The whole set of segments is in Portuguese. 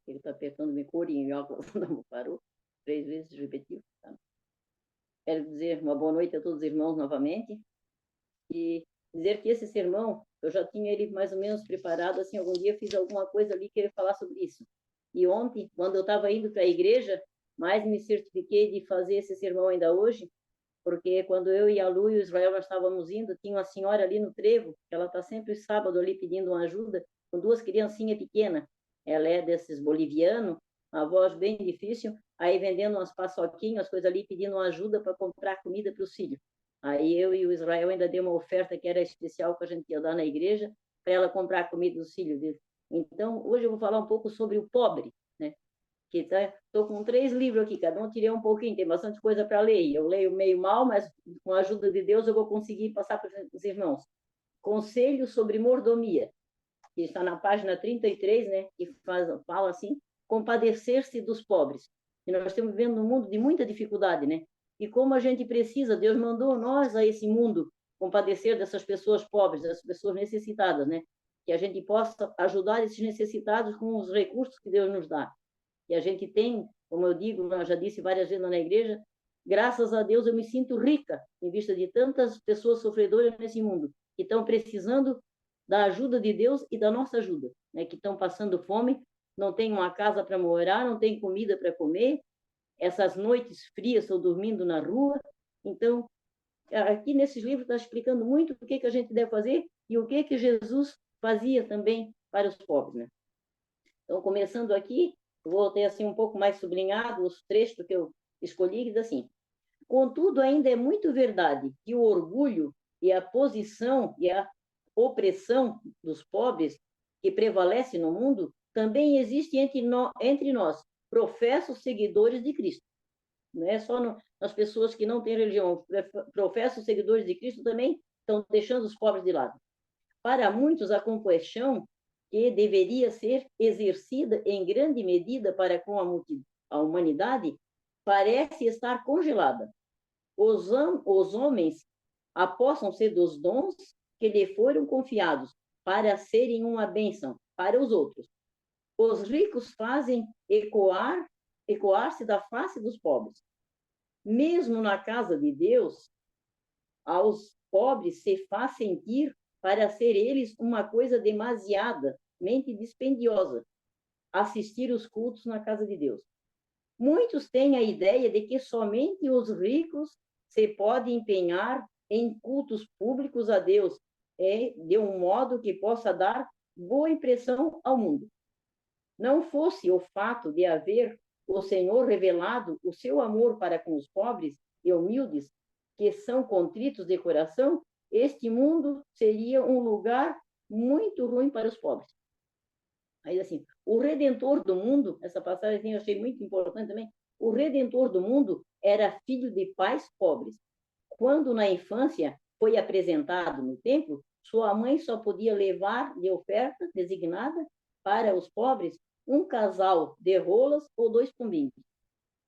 Ele está apertando meu corinho e o óculos não parou. 3 vezes repetiu. Tá? Quero dizer uma boa noite a todos os irmãos novamente. E dizer que esse sermão, eu já tinha ele mais ou menos preparado, assim, algum dia fiz alguma coisa ali que eu ia falar sobre isso. E ontem, quando eu estava indo para a igreja, mais me certifiquei de fazer esse sermão ainda hoje, porque quando eu e a Lu e o Israel nós estávamos indo, tinha uma senhora ali no trevo, que ela está sempre sábado ali pedindo uma ajuda, com 2 criancinhas pequenas. Ela é desses bolivianos, uma voz bem difícil, aí vendendo umas paçoquinhas, coisas ali, pedindo uma ajuda para comprar comida para os filhos. Aí eu e o Israel ainda deu uma oferta que era especial que a gente ia dar na igreja, para ela comprar comida dos filhos dele. Então, hoje eu vou falar um pouco sobre o pobre, né? Que estou com 3 livros aqui, cada um tirei um pouquinho, tem bastante coisa para ler. Eu leio meio mal, mas com a ajuda de Deus eu vou conseguir passar para os irmãos. Conselho sobre mordomia, que está na página 33, né? Que fala assim, compadecer-se dos pobres. E nós estamos vivendo num mundo de muita dificuldade, né? E como a gente precisa, Deus mandou nós a esse mundo compadecer dessas pessoas pobres, dessas pessoas necessitadas, né? Que a gente possa ajudar esses necessitados com os recursos que Deus nos dá. E a gente tem, como eu digo, eu já disse várias vezes na igreja, graças a Deus eu me sinto rica em vista de tantas pessoas sofredoras nesse mundo, que estão precisando da ajuda de Deus e da nossa ajuda, né? Que estão passando fome, não tem uma casa para morar, não tem comida para comer, essas noites frias estão dormindo na rua. Então, aqui nesses livros está explicando muito o que a gente deve fazer e o que Jesus fazia também para os pobres, né? Então, começando aqui, vou ter assim um pouco mais sublinhado os trechos que eu escolhi, que diz assim: contudo, ainda é muito verdade que o orgulho e a posição e a opressão dos pobres que prevalece no mundo também existe entre nós, professos seguidores de Cristo. Não é só nas pessoas que não têm religião, professos seguidores de Cristo também estão deixando os pobres de lado. Para muitos, a compaixão, que deveria ser exercida em grande medida para com a humanidade, parece estar congelada. Os homens apossam-se dos dons que lhe foram confiados para serem uma bênção para os outros. Os ricos fazem ecoar-se da face dos pobres. Mesmo na casa de Deus, aos pobres se faz sentir para ser eles uma coisa demasiadamente dispendiosa, assistir os cultos na casa de Deus. Muitos têm a ideia de que somente os ricos se podem empenhar em cultos públicos a Deus, de um modo que possa dar boa impressão ao mundo. Não fosse o fato de haver o Senhor revelado o seu amor para com os pobres e humildes, que são contritos de coração, este mundo seria um lugar muito ruim para os pobres. Aí, assim, o Redentor do mundo, essa passagem eu achei muito importante também, o Redentor do mundo era filho de pais pobres. Quando na infância foi apresentado no templo, sua mãe só podia levar de oferta designada para os pobres um casal de rolas ou 2 pombinhos.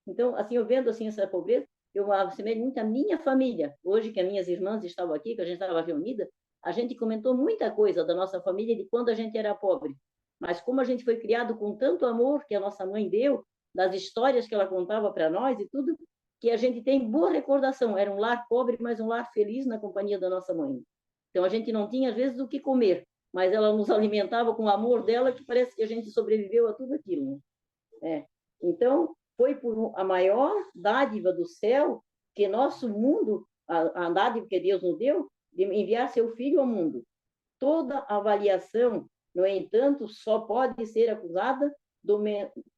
Então, assim, eu vendo assim essa pobreza, eu assemelho muito a minha família. Hoje que as minhas irmãs estavam aqui, que a gente estava reunida, a gente comentou muita coisa da nossa família de quando a gente era pobre. Mas como a gente foi criado com tanto amor que a nossa mãe deu, das histórias que ela contava para nós e tudo, que a gente tem boa recordação. Era um lar pobre, mas um lar feliz na companhia da nossa mãe. Então a gente não tinha às vezes o que comer, mas ela nos alimentava com o amor dela, que parece que a gente sobreviveu a tudo aquilo, né? Então foi por a maior dádiva do céu que nosso mundo, a dádiva que Deus nos deu, de enviar seu filho ao mundo. Toda avaliação, no entanto, só pode ser acusada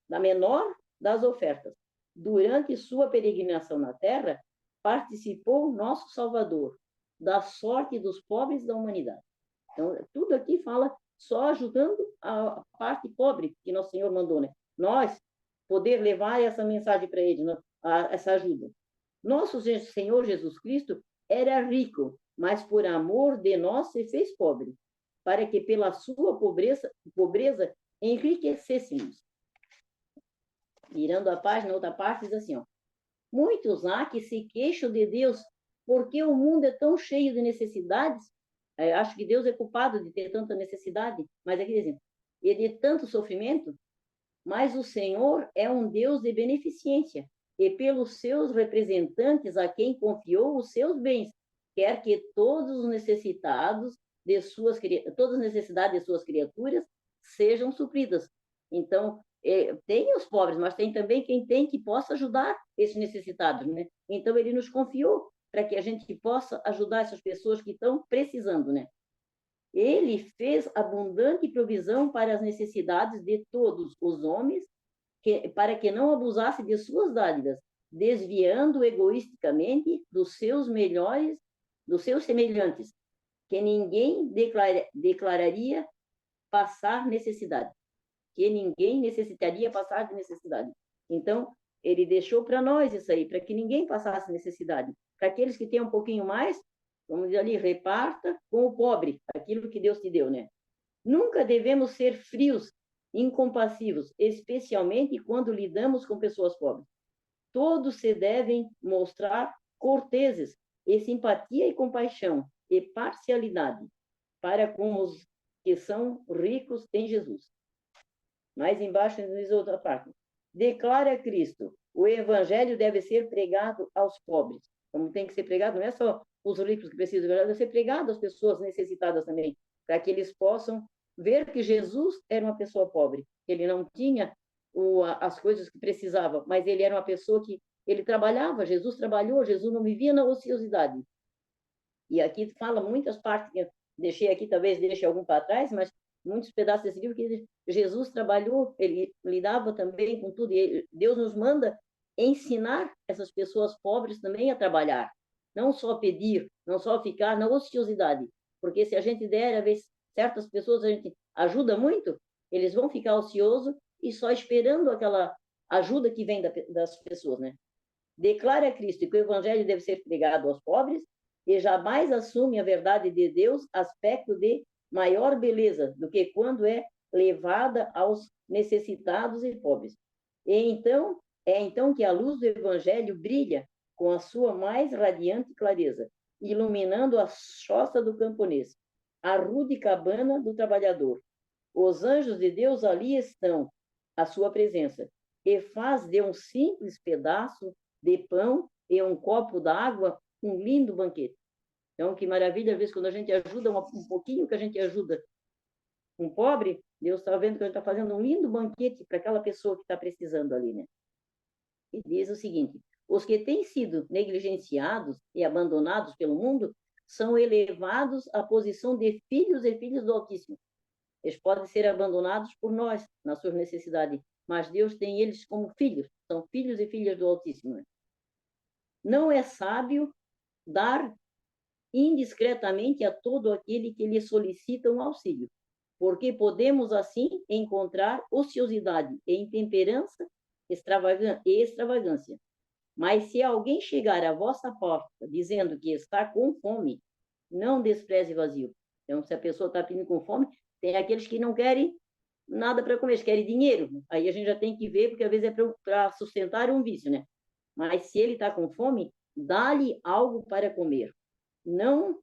da menor das ofertas. Durante sua peregrinação na terra, participou nosso Salvador da sorte dos pobres da humanidade. Então, tudo aqui fala só ajudando a parte pobre que nosso Senhor mandou, né? Nós poder levar essa mensagem para eles, essa ajuda. Nosso Senhor Jesus Cristo era rico, mas por amor de nós se fez pobre, para que pela sua pobreza enriquecêssemos. Virando a página, outra parte diz assim, ó: muitos há que se queixam de Deus porque o mundo é tão cheio de necessidades acho que Deus é culpado de ter tanta necessidade, mas aqui dizem, e de tanto sofrimento, mas o Senhor é um Deus de beneficência, e pelos seus representantes a quem confiou os seus bens, quer que todos os necessitados de suas todas as necessidades de suas criaturas sejam supridas. Então, tem os pobres, mas tem também quem tem que possa ajudar esses necessitados, né? Então, ele nos confiou para que a gente possa ajudar essas pessoas que estão precisando, né? Ele fez abundante provisão para as necessidades de todos os homens, para que não abusasse de suas dádivas, desviando egoisticamente dos seus melhores, dos seus semelhantes, que ninguém declararia passar necessidade, que ninguém necessitaria passar de necessidade. Então, ele deixou para nós isso aí, para que ninguém passasse necessidade. Para aqueles que têm um pouquinho mais, vamos dizer ali, reparta com o pobre, aquilo que Deus te deu, né? Nunca devemos ser frios, incompassivos, especialmente quando lidamos com pessoas pobres. Todos se devem mostrar corteses, e simpatia e compaixão, e parcialidade, para com os que são ricos em Jesus. Mais embaixo diz outra parte. Declara Cristo, o evangelho deve ser pregado aos pobres. Como tem que ser pregado, não é só os ricos que precisam, deve ser pregado às pessoas necessitadas também, para que eles possam ver que Jesus era uma pessoa pobre. Ele não tinha as coisas que precisava, mas ele era uma pessoa que ele trabalhava, Jesus trabalhou, Jesus não vivia na ociosidade. E aqui fala muitas partes, que eu deixei aqui, talvez deixe algum para trás, mas muitos pedaços desse livro que Jesus trabalhou, ele lidava também com tudo, e Deus nos manda ensinar essas pessoas pobres também a trabalhar, não só pedir, não só ficar na ociosidade, porque se a gente der, às vezes, certas pessoas a gente ajuda muito, eles vão ficar ociosos e só esperando aquela ajuda que vem das pessoas, né? Declara a Cristo que o evangelho deve ser pregado aos pobres e jamais assume a verdade de Deus aspecto de maior beleza do que quando é levada aos necessitados e pobres. É então que a luz do evangelho brilha com a sua mais radiante clareza, iluminando a choça do camponês, a rude cabana do trabalhador. Os anjos de Deus ali estão, à sua presença, e faz de um simples pedaço de pão e um copo d'água um lindo banquete. Então, que maravilha, às vezes, quando a gente ajuda um pouquinho que a gente ajuda um pobre, Deus está vendo que a gente está fazendo um lindo banquete para aquela pessoa que está precisando ali, né? E diz o seguinte, os que têm sido negligenciados e abandonados pelo mundo são elevados à posição de filhos e filhas do Altíssimo. Eles podem ser abandonados por nós, na sua necessidade, mas Deus tem eles como filhos, são filhos e filhas do Altíssimo. Né? Não é sábio dar indiscretamente a todo aquele que lhe solicita um auxílio, porque podemos assim encontrar ociosidade e intemperança e extravagância. Mas se alguém chegar à vossa porta dizendo que está com fome, não despreze vazio. Então, se a pessoa está pedindo com fome, tem aqueles que não querem nada para comer, eles querem dinheiro. Aí a gente já tem que ver, porque às vezes é para sustentar um vício, né? Mas se ele está com fome, dá-lhe algo para comer. Não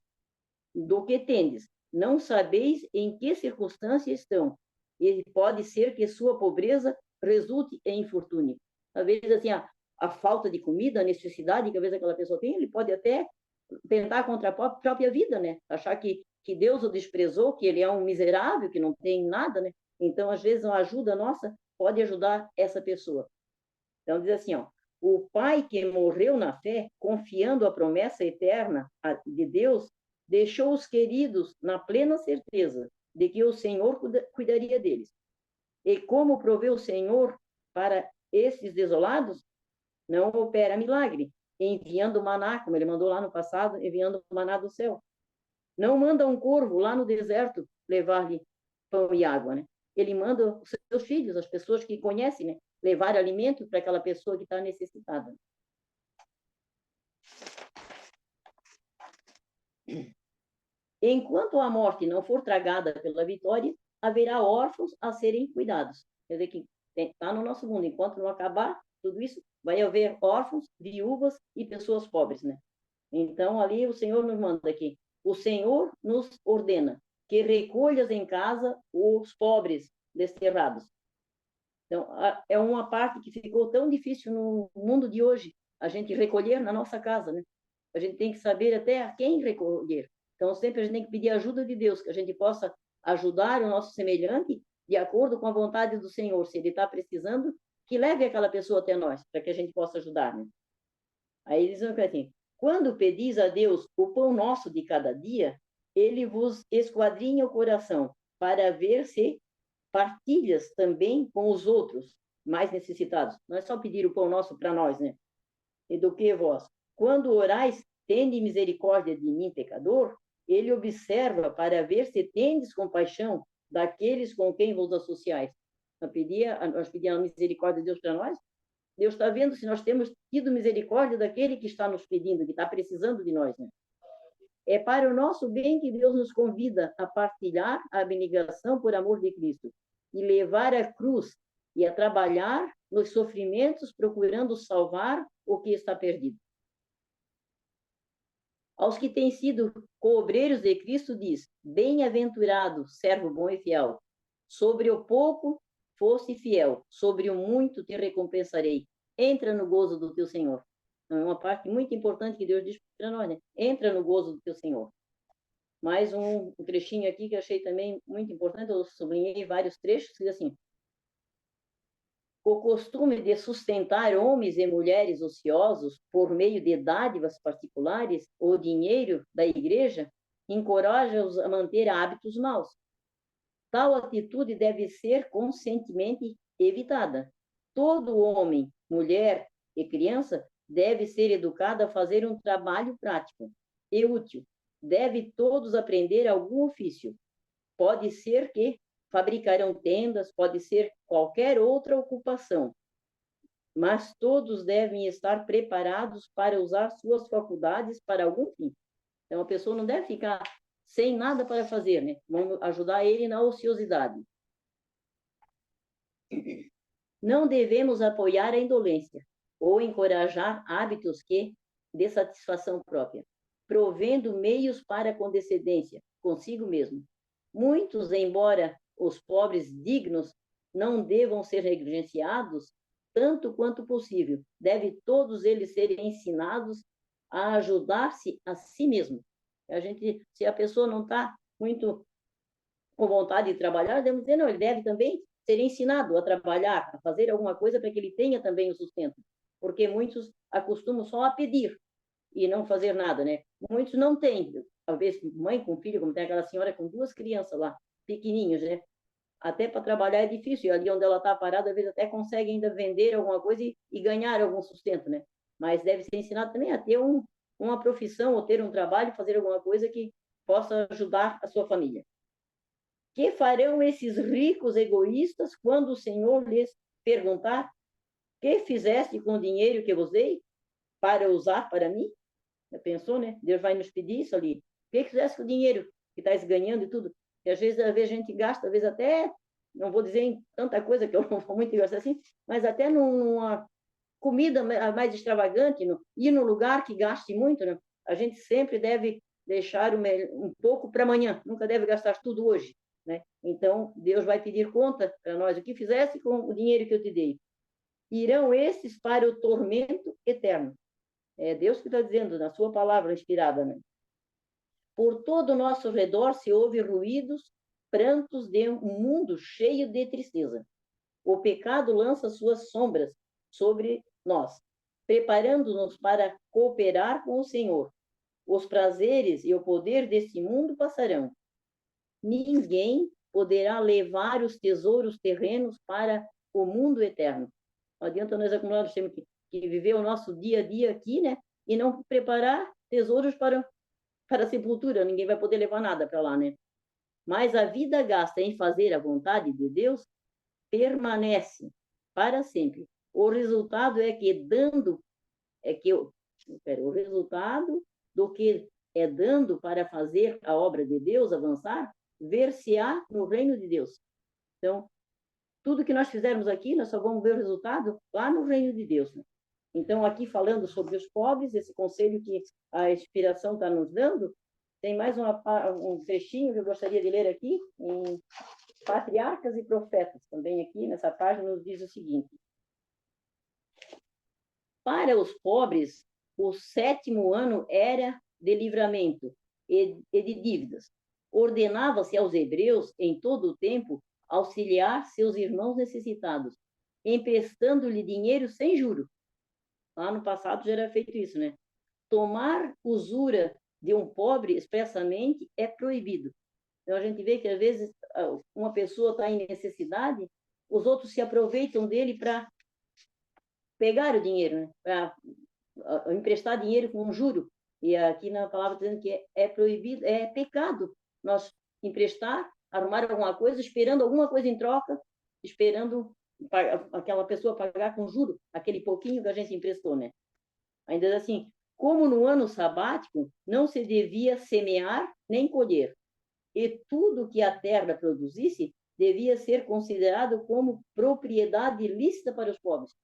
do que tendes. Não sabeis em que circunstância estão. E pode ser que sua pobreza resulte em infortúnio. Às vezes, assim, a falta de comida, a necessidade que às vezes aquela pessoa tem, ele pode até tentar contra a própria vida, né? Achar que Deus o desprezou, que ele é um miserável, que não tem nada, né? Então, às vezes, uma ajuda nossa pode ajudar essa pessoa. Então, diz assim, ó, o pai que morreu na fé, confiando a promessa eterna de Deus, deixou os queridos na plena certeza de que o Senhor cuidaria deles. E como proveu o Senhor para esses desolados, não opera milagre, enviando maná, como ele mandou lá no passado, enviando maná do céu. Não manda um corvo lá no deserto levar-lhe pão e água, né? Ele manda os seus filhos, as pessoas que conhecem, né? Levar alimento para aquela pessoa que está necessitada. Enquanto a morte não for tragada pela vitória, haverá órfãos a serem cuidados. Quer dizer que está no nosso mundo, enquanto não acabar tudo isso, vai haver órfãos, viúvas e pessoas pobres, né? Então, ali o Senhor nos manda aqui, o Senhor nos ordena que recolhas em casa os pobres desterrados. Então, é uma parte que ficou tão difícil no mundo de hoje, a gente recolher na nossa casa, né? A gente tem que saber até a quem recolher. Então, sempre a gente tem que pedir ajuda de Deus, que a gente possa ajudar o nosso semelhante de acordo com a vontade do Senhor. Se ele está precisando, que leve aquela pessoa até nós, para que a gente possa ajudar, né? Aí eles vão assim, quando pedis a Deus o pão nosso de cada dia, ele vos esquadrinha o coração, para ver se partilhas também com os outros mais necessitados. Não é só pedir o pão nosso para nós, né? E do que vós? Quando orais, tende misericórdia de mim, pecador, ele observa para ver se tendes compaixão daqueles com quem vos associais. Nós pedíamos a misericórdia de Deus para nós. Deus está vendo se nós temos tido misericórdia daquele que está nos pedindo, que está precisando de nós, né? É para o nosso bem que Deus nos convida a partilhar a abnegação por amor de Cristo e levar a cruz e a trabalhar nos sofrimentos procurando salvar o que está perdido. Aos que têm sido coobreiros de Cristo diz, bem-aventurado, servo bom e fiel, sobre o pouco foste fiel, sobre o muito te recompensarei. Entra no gozo do teu Senhor. É uma parte muito importante que Deus diz para nós, né? Entra no gozo do teu Senhor. Mais um trechinho aqui que eu achei também muito importante, eu sublinhei vários trechos, que diz assim, o costume de sustentar homens e mulheres ociosos por meio de dádivas particulares ou dinheiro da igreja encoraja-os a manter hábitos maus. Tal atitude deve ser conscientemente evitada. Todo homem, mulher e criança deve ser educado a fazer um trabalho prático e útil. Deve todos aprender algum ofício. Pode ser que fabricarão tendas, pode ser qualquer outra ocupação, mas todos devem estar preparados para usar suas faculdades para algum fim. Então, a pessoa não deve ficar sem nada para fazer, né? Vamos ajudar ele na ociosidade. Não devemos apoiar a indolência ou encorajar hábitos que de satisfação própria, provendo meios para a condescendência consigo mesmo. Muitos, embora os pobres dignos não devam ser negligenciados, tanto quanto possível, deve todos eles serem ensinados a ajudar-se a si mesmo. Se a pessoa não está muito com vontade de trabalhar, devemos dizer, não, ele deve também ser ensinado a trabalhar, a fazer alguma coisa para que ele tenha também o sustento. Porque muitos acostumam só a pedir e não fazer nada, né? Muitos não têm, talvez mãe com filho, como tem aquela senhora com 2 crianças lá, pequenininhos, né? Até para trabalhar é difícil, e ali onde ela está parada, às vezes até consegue ainda vender alguma coisa e ganhar algum sustento, né? Mas deve ser ensinado também a ter uma profissão ou ter um trabalho, fazer alguma coisa que possa ajudar a sua família. Que farão esses ricos egoístas quando o Senhor lhes perguntar: que fizeste com o dinheiro que vos dei para usar para mim? Já pensou, né? Deus vai nos pedir isso ali. O que fizeste com o dinheiro que estás ganhando e tudo? E às vezes a gente gasta, às vezes até, não vou dizer em tanta coisa que eu não vou muito gastar assim, mas até numa comida mais extravagante, ir no lugar que gaste muito, né? A gente sempre deve deixar um pouco para amanhã, nunca deve gastar tudo hoje, né? Então, Deus vai pedir conta para nós, o que fizesse com o dinheiro que eu te dei. Irão esses para o tormento eterno. É Deus que está dizendo, na sua palavra inspirada, né? Por todo o nosso redor se ouve ruídos, prantos de um mundo cheio de tristeza. O pecado lança suas sombras sobre nós, preparando-nos para cooperar com o Senhor. Os prazeres e o poder deste mundo passarão. Ninguém poderá levar os tesouros terrenos para o mundo eterno. Não adianta nós acumularmos, temos que viver o nosso dia a dia aqui, né? E não preparar tesouros para a sepultura. Ninguém vai poder levar nada para lá, né? Mas a vida gasta em fazer a vontade de Deus permanece para sempre. O resultado é que o resultado do que é dando para fazer a obra de Deus avançar, ver-se-á no reino de Deus. Então, tudo que nós fizermos aqui, nós só vamos ver o resultado lá no reino de Deus, né? Então, aqui falando sobre os pobres, esse conselho que a inspiração está nos dando, Tem mais um trechinho que eu gostaria de ler aqui, em Patriarcas e Profetas, também aqui nessa página nos diz o seguinte: para os pobres, o 7º ano era de livramento e de dívidas. Ordenava-se aos hebreus, em todo o tempo, auxiliar seus irmãos necessitados, emprestando-lhe dinheiro sem juro. Lá no passado já era feito isso, né? Tomar usura de um pobre expressamente é proibido. Então a gente vê que às vezes uma pessoa está em necessidade, os outros se aproveitam dele para pegar o dinheiro, né? Para emprestar dinheiro com juro. E aqui na palavra está dizendo que é proibido, é pecado nós emprestar, arrumar alguma coisa, esperando alguma coisa em troca, esperando aquela pessoa pagar com juro aquele pouquinho que a gente emprestou, né? Ainda assim, como no ano sabático não se devia semear nem colher, e tudo que a terra produzisse devia ser considerado como propriedade lícita para os pobres.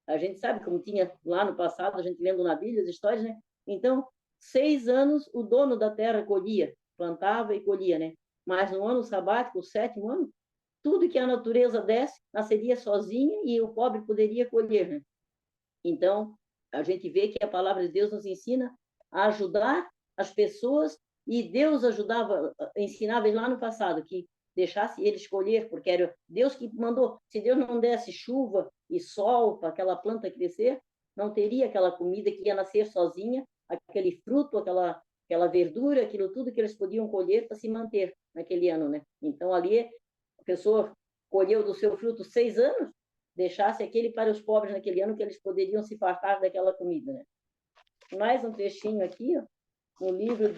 A gente sabe como tinha lá no passado, a gente lendo na Bíblia as histórias, né? Então, 6 anos o dono da terra colhia, plantava e colhia, né? Mas no ano sabático, o 7º ano, tudo que a natureza desse nasceria sozinha e o pobre poderia colher, né? Então, a gente vê que a palavra de Deus nos ensina a ajudar as pessoas, e Deus ensinava lá no passado que deixasse ele escolher, porque era Deus que mandou. Se Deus não desse chuva e sol para aquela planta crescer, não teria aquela comida que ia nascer sozinha, aquele fruto, aquela verdura, aquilo tudo que eles podiam colher para se manter naquele ano, né? Então, ali, a pessoa colheu do seu fruto 6 anos, deixasse aquele para os pobres naquele ano, que eles poderiam se fartar daquela comida, né? Mais um trechinho aqui, ó, no livro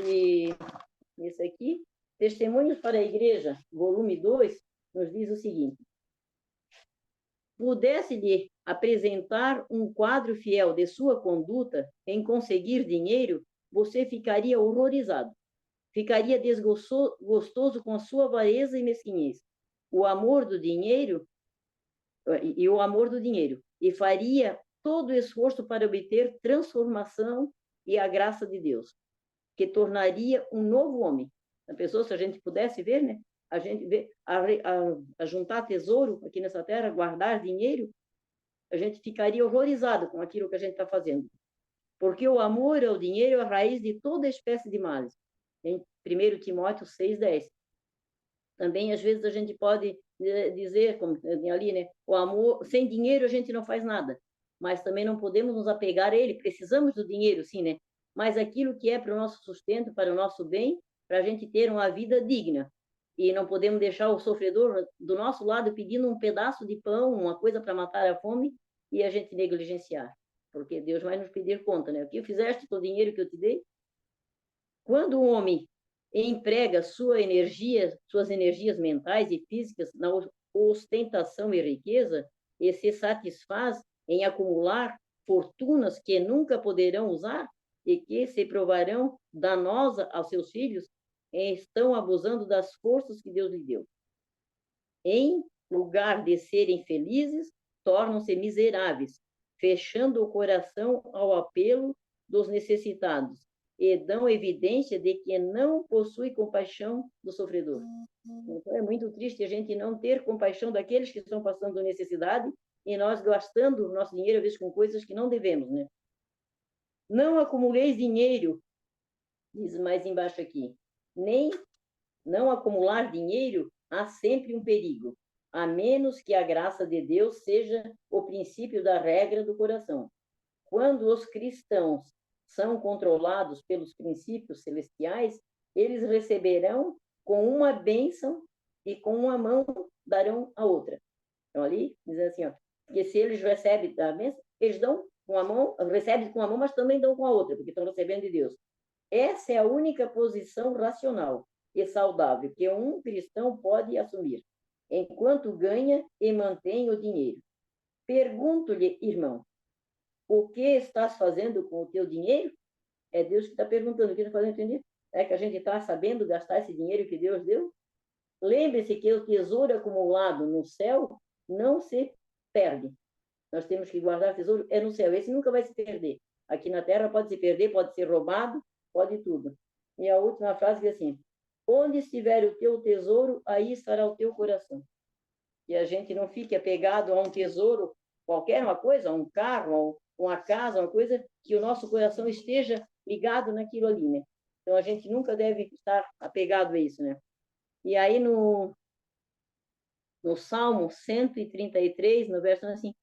esse aqui, Testemunhos para a Igreja, volume 2, nos diz o seguinte: pudesse-lhe apresentar um quadro fiel de sua conduta em conseguir dinheiro, você ficaria horrorizado. Ficaria desgostoso com a sua avareza e mesquinhez. O amor do dinheiro o amor do dinheiro, e faria todo o esforço para obter transformação e a graça de Deus, que tornaria um novo homem. A pessoa, se a gente pudesse ver, né? A gente vê a juntar tesouro aqui nessa terra, guardar dinheiro, a gente ficaria horrorizado com aquilo que a gente está fazendo. Porque o amor ao dinheiro é a raiz de toda espécie de males. Em 1 Timóteo 6,10. Também, às vezes, a gente pode dizer, como ali, né? O amor, sem dinheiro a gente não faz nada, mas também não podemos nos apegar a ele. Precisamos do dinheiro, sim, né? Mas aquilo que é para o nosso sustento, para o nosso bem, para a gente ter uma vida digna. E não podemos deixar o sofredor do nosso lado pedindo um pedaço de pão, uma coisa para matar a fome, e a gente negligenciar. Porque Deus vai nos pedir conta, né? O que fizeste com o dinheiro que eu te dei? Quando o homem emprega suas energias mentais e físicas na ostentação e riqueza, e se satisfaz em acumular fortunas que nunca poderão usar e que se provarão danosa aos seus filhos, estão abusando das forças que Deus lhe deu. Em lugar de serem felizes, tornam-se miseráveis, fechando o coração ao apelo dos necessitados, e dão evidência de que não possui compaixão do sofredor. Então, é muito triste a gente não ter compaixão daqueles que estão passando necessidade, e nós gastando o nosso dinheiro, às vezes, com coisas que não devemos, né? Não acumuleis dinheiro, diz mais embaixo aqui, nem não acumular dinheiro, há sempre um perigo, a menos que a graça de Deus seja o princípio da regra do coração. Quando os cristãos são controlados pelos princípios celestiais, eles receberão com uma bênção e com uma mão darão a outra. Então, ali, diz assim, ó, que se eles recebem a bênção, eles dão com a mão, recebem com a mão, mas também dão com a outra, porque estão recebendo de Deus. Essa é a única posição racional e saudável que um cristão pode assumir, enquanto ganha e mantém o dinheiro. Pergunto-lhe, irmão, o que estás fazendo com o teu dinheiro? É Deus que está perguntando, o que está fazendo entender? É que a gente está sabendo gastar esse dinheiro que Deus deu? Lembre-se que o tesouro acumulado no céu não se perde. Nós temos que guardar tesouro, é no céu, esse nunca vai se perder. Aqui na terra pode se perder, pode ser roubado, pode tudo. E a última frase diz assim: onde estiver o teu tesouro, aí estará o teu coração. E a gente não fique apegado a um tesouro, qualquer uma coisa, a um carro, a uma casa, uma coisa, que o nosso coração esteja ligado naquilo ali, né? Então, a gente nunca deve estar apegado a isso, né? E aí, no Salmo 133, no verso assim,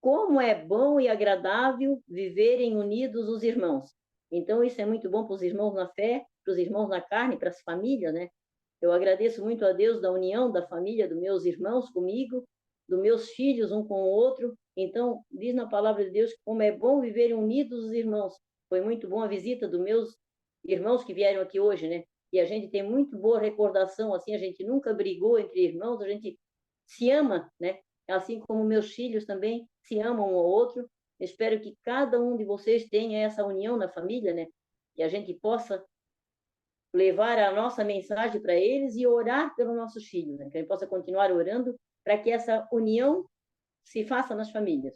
como é bom e agradável viverem unidos os irmãos. Então, isso é muito bom para os irmãos na fé, para os irmãos na carne, para as famílias, né? Eu agradeço muito a Deus da união da família, dos meus irmãos comigo, dos meus filhos um com o outro. Então, diz na palavra de Deus que como é bom viverem unidos os irmãos. Foi muito bom a visita dos meus irmãos que vieram aqui hoje, né? E a gente tem muito boa recordação, assim, a gente nunca brigou entre irmãos, a gente se ama, né? Assim como meus filhos também se amam um ao outro. Espero que cada um de vocês tenha essa união na família, né? Que a gente possa levar a nossa mensagem para eles e orar pelos nossos filhos, né? Que a gente possa continuar orando para que essa união se faça nas famílias.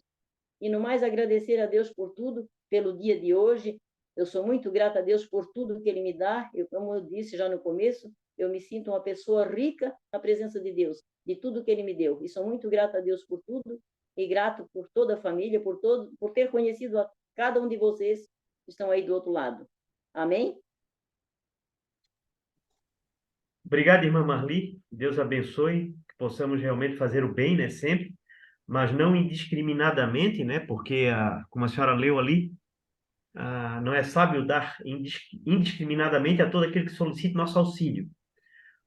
E no mais, agradecer a Deus por tudo, pelo dia de hoje. Eu sou muito grata a Deus por tudo que Ele me dá. Como eu disse já no começo, eu me sinto uma pessoa rica na presença de Deus, de tudo que Ele me deu. E sou muito grata a Deus por tudo e grato por toda a família, por ter conhecido a cada um de vocês que estão aí do outro lado. Amém? Obrigado, irmã Marli. Deus abençoe, que possamos realmente fazer o bem, né, sempre, mas não indiscriminadamente, né, porque, como a senhora leu ali, não é sábio dar indiscriminadamente a todo aquele que solicite nosso auxílio,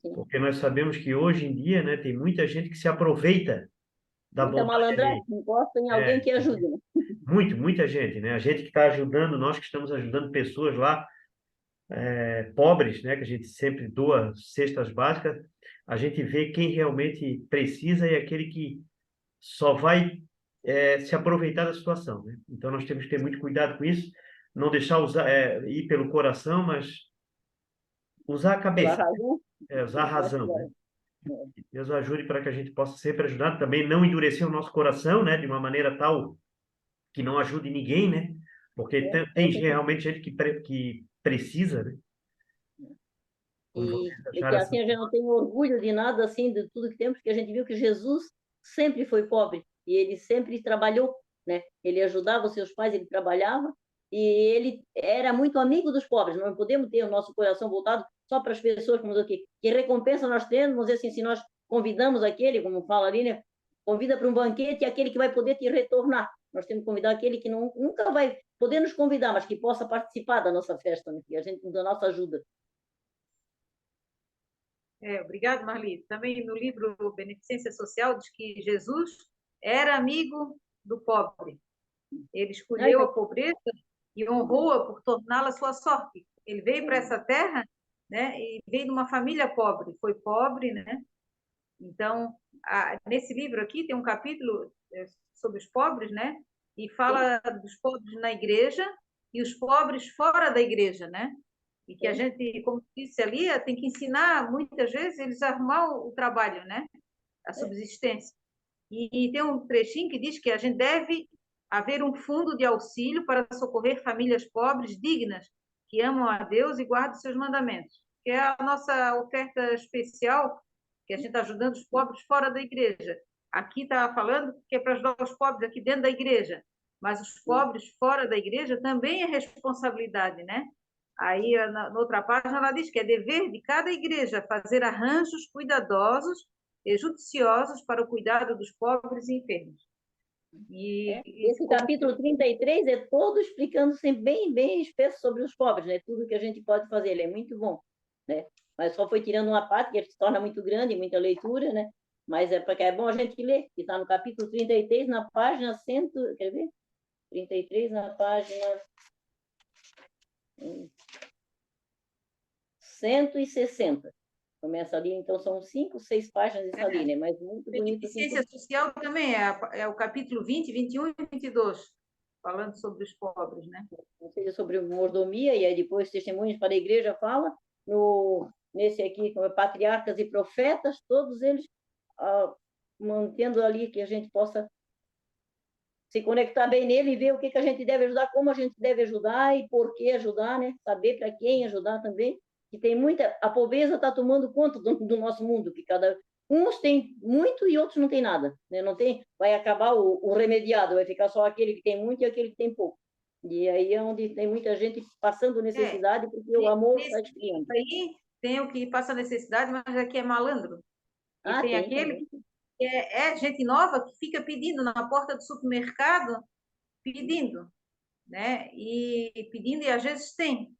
Sim. porque nós sabemos que hoje em dia, né, tem muita gente que se aproveita da Muita bondade malandragem, alheia. gosta em alguém que ajude, né? Muita gente, né? A gente que está ajudando, nós que estamos ajudando pessoas lá, pobres, né? Que a gente sempre doa cestas básicas, a gente vê quem realmente precisa e aquele que só vai se aproveitar da situação, né? Então nós temos que ter muito cuidado com isso, não deixar ir pelo coração, mas usar a Pela cabeça, razão, usar a razão, né? agora. É, Deus ajude para que a gente possa sempre ajudar, também não endurecer o nosso coração, né? De uma maneira tal que não ajude ninguém, né? Porque tem realmente gente que precisa, né? Como vocês e que acharam essa... assim a gente não tem orgulho de nada assim, de tudo que temos, porque a gente viu que Jesus sempre foi pobre e ele sempre trabalhou, né? Ele ajudava os seus pais, ele trabalhava e ele era muito amigo dos pobres. Não podemos ter o nosso coração voltado só para as pessoas, como aqui. Que recompensa nós temos, vamos dizer assim, se nós convidamos aquele, como fala ali, né? Convida para um banquete e aquele que vai poder te retornar. Nós temos que convidar aquele que nunca vai poder nos convidar, mas que possa participar da nossa festa, né? Que a gente da nossa ajuda. Obrigado, Marli. Também no livro Beneficência Social diz que Jesus era amigo do pobre. Ele escolheu a pobreza e honrou-a por torná-la sua sorte. Ele veio para essa terra, né, e veio de uma família pobre, foi pobre, né? Então, nesse livro aqui tem um capítulo sobre os pobres, né? E fala dos pobres na igreja e os pobres fora da igreja, né? E que a gente, como disse ali, tem que ensinar, muitas vezes, eles a arrumar o trabalho, né? A subsistência. E tem um trechinho que diz que a gente deve haver um fundo de auxílio para socorrer famílias pobres dignas, que amam a Deus e guardam seus mandamentos. Que é a nossa oferta especial, que a gente está ajudando os pobres fora da igreja. Aqui está falando que é para ajudar os pobres aqui dentro da igreja, mas os pobres fora da igreja também é responsabilidade, né? Aí, na outra página, ela diz que é dever de cada igreja fazer arranjos cuidadosos e judiciosos para o cuidado dos pobres e enfermos. Esse capítulo 33 é todo explicando sempre bem espesso sobre os pobres, né? Tudo que a gente pode fazer, ele é muito bom, né? Mas só foi tirando uma parte que ele se torna muito grande, muita leitura, né? Mas é porque é bom a gente ler, que está no capítulo 33, na página 100, quer ver? 33 na página 160. Começa ali, então são 5, 6 páginas isso ali, né? Mas muito bonito. Beneficência social também é o capítulo 20, 21 e 22, falando sobre os pobres, né? Ou seja, sobre mordomia, e aí depois testemunhos para a igreja fala, nesse aqui, como patriarcas e profetas, todos eles mantendo ali que a gente possa se conectar bem nele e ver o que, que a gente deve ajudar, como a gente deve ajudar e por que ajudar, né? Saber para quem ajudar também. que tem muita... A pobreza está tomando conta do nosso mundo, que uns têm muito e outros não têm nada, né? Não tem, vai acabar o remediado, vai ficar só aquele que tem muito e aquele que tem pouco. E aí é onde tem muita gente passando necessidade, porque o amor está esfriando. Aí tem o que passa necessidade, mas aqui é malandro. E tem aquele também. que é gente nova que fica pedindo na porta do supermercado, pedindo, né? E pedindo, e às vezes tem.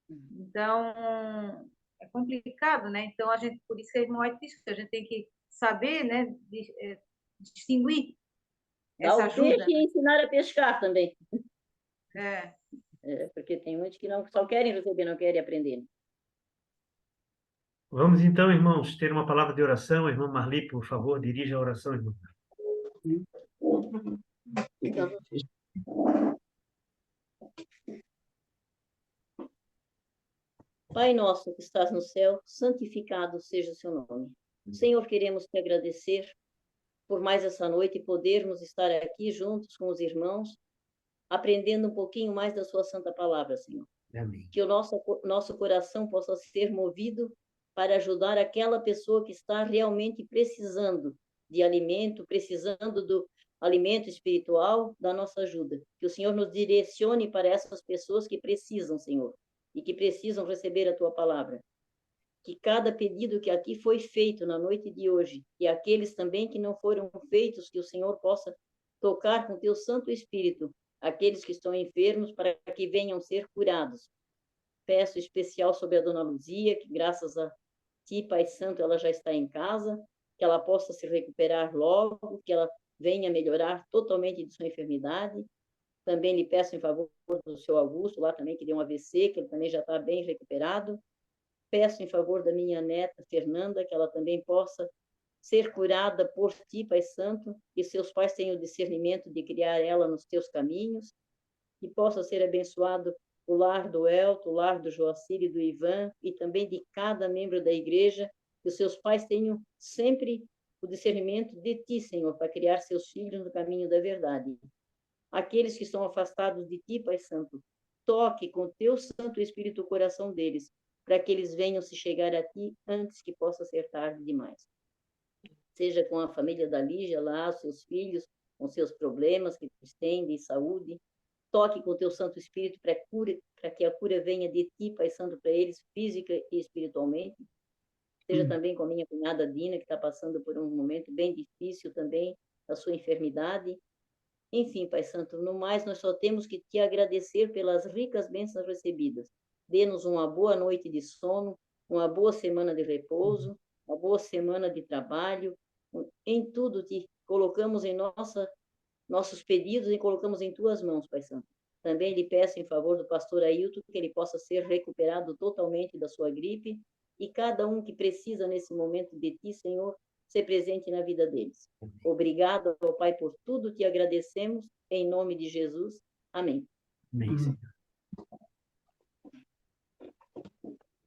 Então, é complicado, né? Então, por isso que a irmã White diz que a gente tem que saber, né, distinguir essa ajuda. Dar o peixe e ensinar a pescar também. É. Porque tem muitos que não só querem receber, não querem aprender. Vamos então, irmãos, ter uma palavra de oração. Irmã Marli, por favor, dirija a oração, irmão. Pai nosso que estás no céu, santificado seja o seu nome. Senhor, queremos te agradecer por mais essa noite e podermos estar aqui juntos com os irmãos, aprendendo um pouquinho mais da sua santa palavra, Senhor. Amém. Que o nosso coração possa ser movido para ajudar aquela pessoa que está realmente precisando de alimento, precisando do alimento espiritual, da nossa ajuda. Que o Senhor nos direcione para essas pessoas que precisam, Senhor, e que precisam receber a tua palavra. Que cada pedido que aqui foi feito na noite de hoje, e aqueles também que não foram feitos, que o Senhor possa tocar com teu Santo Espírito aqueles que estão enfermos, para que venham ser curados. Peço especial sobre a Dona Luzia, que graças a Ti, Pai Santo, ela já está em casa, que ela possa se recuperar logo, que ela venha melhorar totalmente de sua enfermidade. Também lhe peço em favor do seu Augusto, lá também, que deu um AVC, que ele também já está bem recuperado. Peço em favor da minha neta, Fernanda, que ela também possa ser curada por Ti, Pai Santo, que seus pais tenham o discernimento de criar ela nos Teus caminhos, que possa ser abençoado o lar do Elton, o lar do Joacir e do Ivan, e também de cada membro da igreja, que os seus pais tenham sempre o discernimento de Ti, Senhor, para criar seus filhos no caminho da verdade. Aqueles que estão afastados de Ti, Pai Santo, toque com Teu Santo Espírito o coração deles, para que eles venham se chegar a Ti antes que possa ser tarde demais. Seja com a família da Lígia lá, seus filhos, com seus problemas que eles têm de saúde. Toque com o teu Santo Espírito para que a cura venha de Ti, Pai Santo, para eles, física e espiritualmente. Seja também com a minha cunhada Dina, que está passando por um momento bem difícil também, da sua enfermidade. Enfim, Pai Santo, no mais, nós só temos que Te agradecer pelas ricas bênçãos recebidas. Dê-nos uma boa noite de sono, uma boa semana de repouso, uma boa semana de trabalho. Em tudo Te colocamos em nossos pedidos e colocamos em Tuas mãos, Pai Santo. Também lhe peço em favor do pastor Ailton, que ele possa ser recuperado totalmente da sua gripe, e cada um que precisa nesse momento de Ti, Senhor, ser presente na vida deles. Obrigado, ó Pai, por tudo, te agradecemos, em nome de Jesus. Amém. Amém, Senhor.